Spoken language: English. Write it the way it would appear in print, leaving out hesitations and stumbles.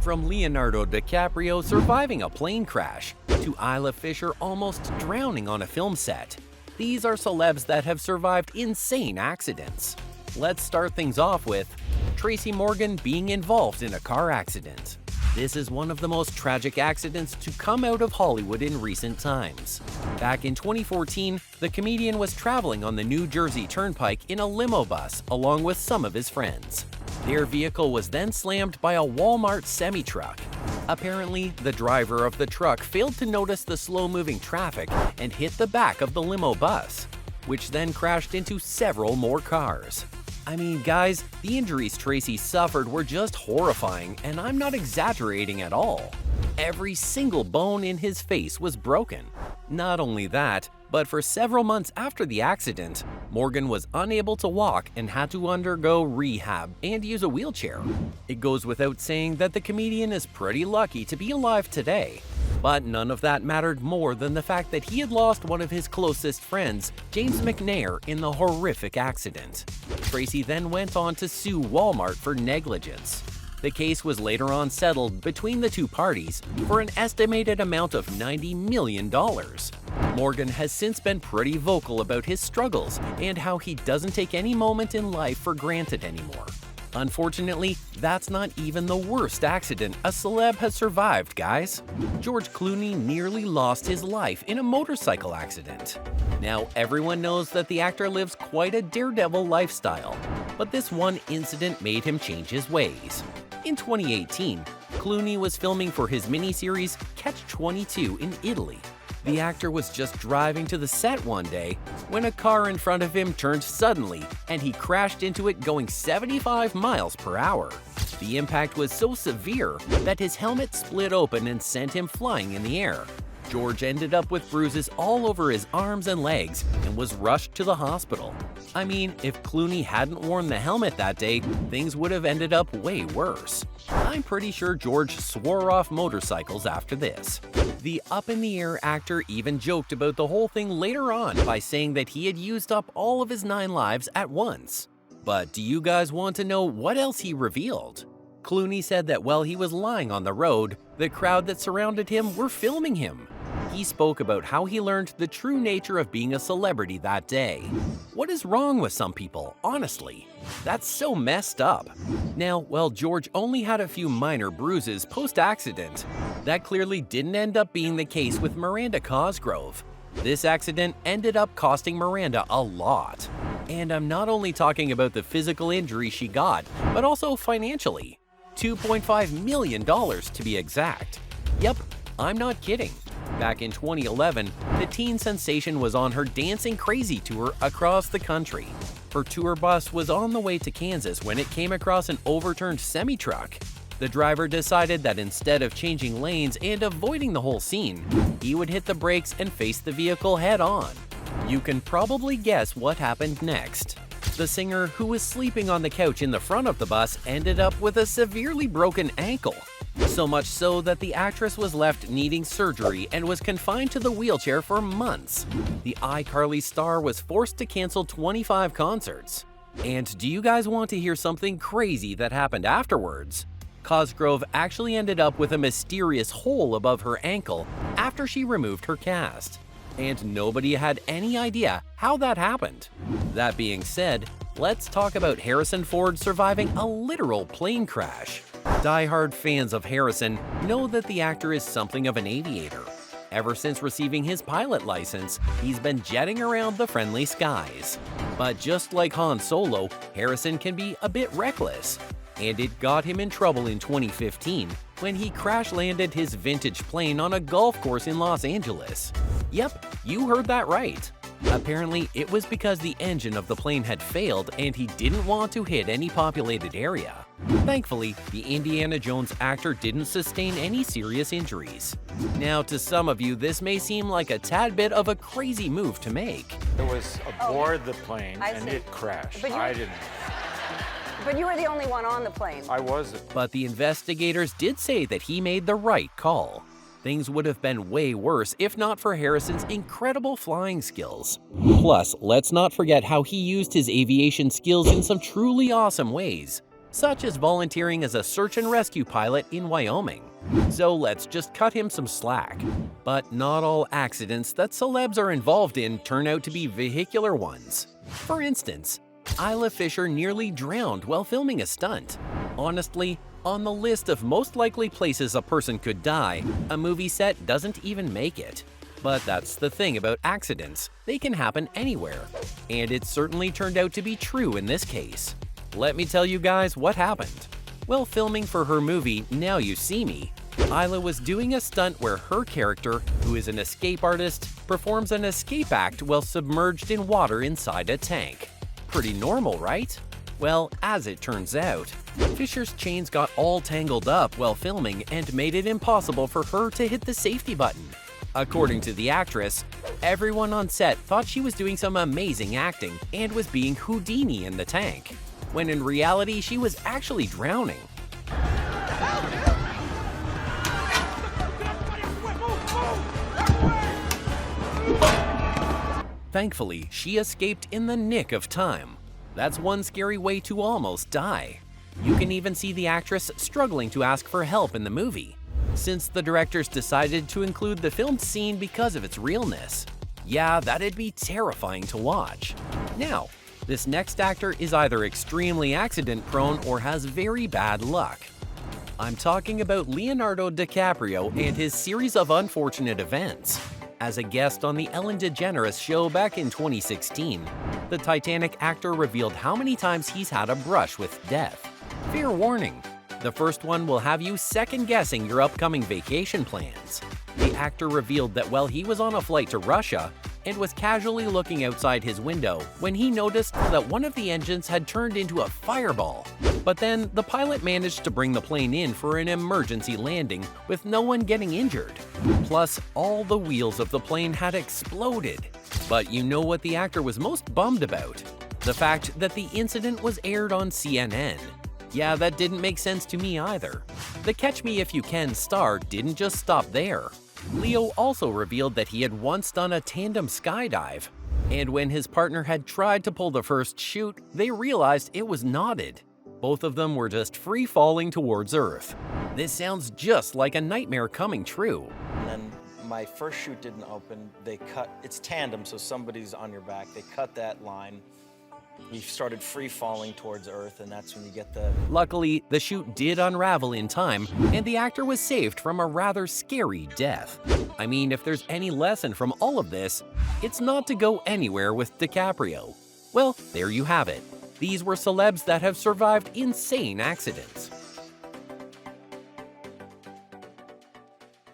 From Leonardo DiCaprio surviving a plane crash, to Isla Fisher almost drowning on a film set, these are celebs that have survived insane accidents. Let's start things off with Tracy Morgan being involved in a car accident. This is one of the most tragic accidents to come out of Hollywood in recent times. Back in 2014, the comedian was traveling on the New Jersey Turnpike in a limo bus along with some of his friends. Their vehicle was then slammed by a Walmart semi-truck. Apparently, the driver of the truck failed to notice the slow-moving traffic and hit the back of the limo bus, which then crashed into several more cars. I mean, guys, the injuries Tracy suffered were just horrifying, and I'm not exaggerating at all. Every single bone in his face was broken. Not only that, but for several months after the accident, Morgan was unable to walk and had to undergo rehab and use a wheelchair. It goes without saying that the comedian is pretty lucky to be alive today. But none of that mattered more than the fact that he had lost one of his closest friends, James McNair, in the horrific accident. Tracy then went on to sue Walmart for negligence. The case was later on settled between the two parties for an estimated amount of $90 million. Morgan has since been pretty vocal about his struggles and how he doesn't take any moment in life for granted anymore. Unfortunately, that's not even the worst accident a celeb has survived, guys. George Clooney nearly lost his life in a motorcycle accident. Now, everyone knows that the actor lives quite a daredevil lifestyle, but this one incident made him change his ways. In 2018, Clooney was filming for his miniseries Catch-22 in Italy. The actor was just driving to the set one day when a car in front of him turned suddenly and he crashed into it going 75 miles per hour. The impact was so severe that his helmet split open and sent him flying in the air. George ended up with bruises all over his arms and legs and was rushed to the hospital. I mean, if Clooney hadn't worn the helmet that day, things would have ended up way worse. I'm pretty sure George swore off motorcycles after this. The up-in-the-air actor even joked about the whole thing later on by saying that he had used up all of his 9 lives at once. But do you guys want to know what else he revealed? Clooney said that while he was lying on the road, the crowd that surrounded him were filming him. He spoke about how he learned the true nature of being a celebrity that day. What is wrong with some people, honestly? That's so messed up. Now, while George only had a few minor bruises post-accident, that clearly didn't end up being the case with Miranda Cosgrove. This accident ended up costing Miranda a lot. And I'm not only talking about the physical injury she got, but also financially. $2.5 million to be exact. Yep, I'm not kidding. Back in 2011, the teen sensation was on her Dancing Crazy tour across the country. Her tour bus was on the way to Kansas when it came across an overturned semi-truck. The driver decided that instead of changing lanes and avoiding the whole scene, he would hit the brakes and face the vehicle head-on. You can probably guess what happened next. The singer, who was sleeping on the couch in the front of the bus, ended up with a severely broken ankle. So much so that the actress was left needing surgery and was confined to the wheelchair for months. The iCarly star was forced to cancel 25 concerts. And do you guys want to hear something crazy that happened afterwards? Cosgrove actually ended up with a mysterious hole above her ankle after she removed her cast. And nobody had any idea how that happened. That being said, let's talk about Harrison Ford surviving a literal plane crash. Die-hard fans of Harrison know that the actor is something of an aviator. Ever since receiving his pilot license, he's been jetting around the friendly skies. But just like Han Solo, Harrison can be a bit reckless. And it got him in trouble in 2015 when he crash-landed his vintage plane on a golf course in Los Angeles. Yep, you heard that right. Apparently, it was because the engine of the plane had failed and he didn't want to hit any populated area. Thankfully, the Indiana Jones actor didn't sustain any serious injuries. Now, to some of you, this may seem like a tad bit of a crazy move to make. It was aboard the plane and it crashed. I didn't. But you were the only one on the plane. I wasn't. But the investigators did say that he made the right call. Things would have been way worse if not for Harrison's incredible flying skills. Plus, let's not forget how he used his aviation skills in some truly awesome ways. such as volunteering as a search and rescue pilot in Wyoming. So let's just cut him some slack. But not all accidents that celebs are involved in turn out to be vehicular ones. For instance, Isla Fisher nearly drowned while filming a stunt. Honestly, on the list of most likely places a person could die, a movie set doesn't even make it. But that's the thing about accidents, they can happen anywhere. And it certainly turned out to be true in this case. Let me tell you guys what happened. While filming for her movie Now You See Me, Isla was doing a stunt where her character, who is an escape artist, performs an escape act while submerged in water inside a tank. Pretty normal, right? Well, as it turns out, Fisher's chains got all tangled up while filming and made it impossible for her to hit the safety button. According to the actress, everyone on set thought she was doing some amazing acting and was being Houdini in the tank, when in reality she was actually drowning. Thankfully, she escaped in the nick of time. That's one scary way to almost die. You can even see the actress struggling to ask for help in the movie, since the directors decided to include the filmed scene because of its realness. Yeah, that'd be terrifying to watch. Now, this next actor is either extremely accident-prone or has very bad luck. I'm talking about Leonardo DiCaprio and his series of unfortunate events. As a guest on the Ellen DeGeneres show back in 2016, the Titanic actor revealed how many times he's had a brush with death. Fair warning, the first one will have you second-guessing your upcoming vacation plans. The actor revealed that while he was on a flight to Russia and was casually looking outside his window when he noticed that one of the engines had turned into a fireball. But then the pilot managed to bring the plane in for an emergency landing with no one getting injured. Plus, all the wheels of the plane had exploded. But you know what the actor was most bummed about? The fact that the incident was aired on CNN. Yeah, that didn't make sense to me either. The Catch Me If You Can star didn't just stop there. Leo also revealed that he had once done a tandem skydive, and when his partner had tried to pull the first chute, they realized it was knotted. Both of them were just free falling towards Earth. This sounds just like a nightmare coming true. And then my first chute didn't open. They cut, it's tandem, so somebody's on your back. They cut that line. We started free falling towards Earth, and that's when you get the... Luckily, the chute did unravel in time, and the actor was saved from a rather scary death. I mean, if there's any lesson from all of this, it's not to go anywhere with DiCaprio. Well, there you have it. These were celebs that have survived insane accidents.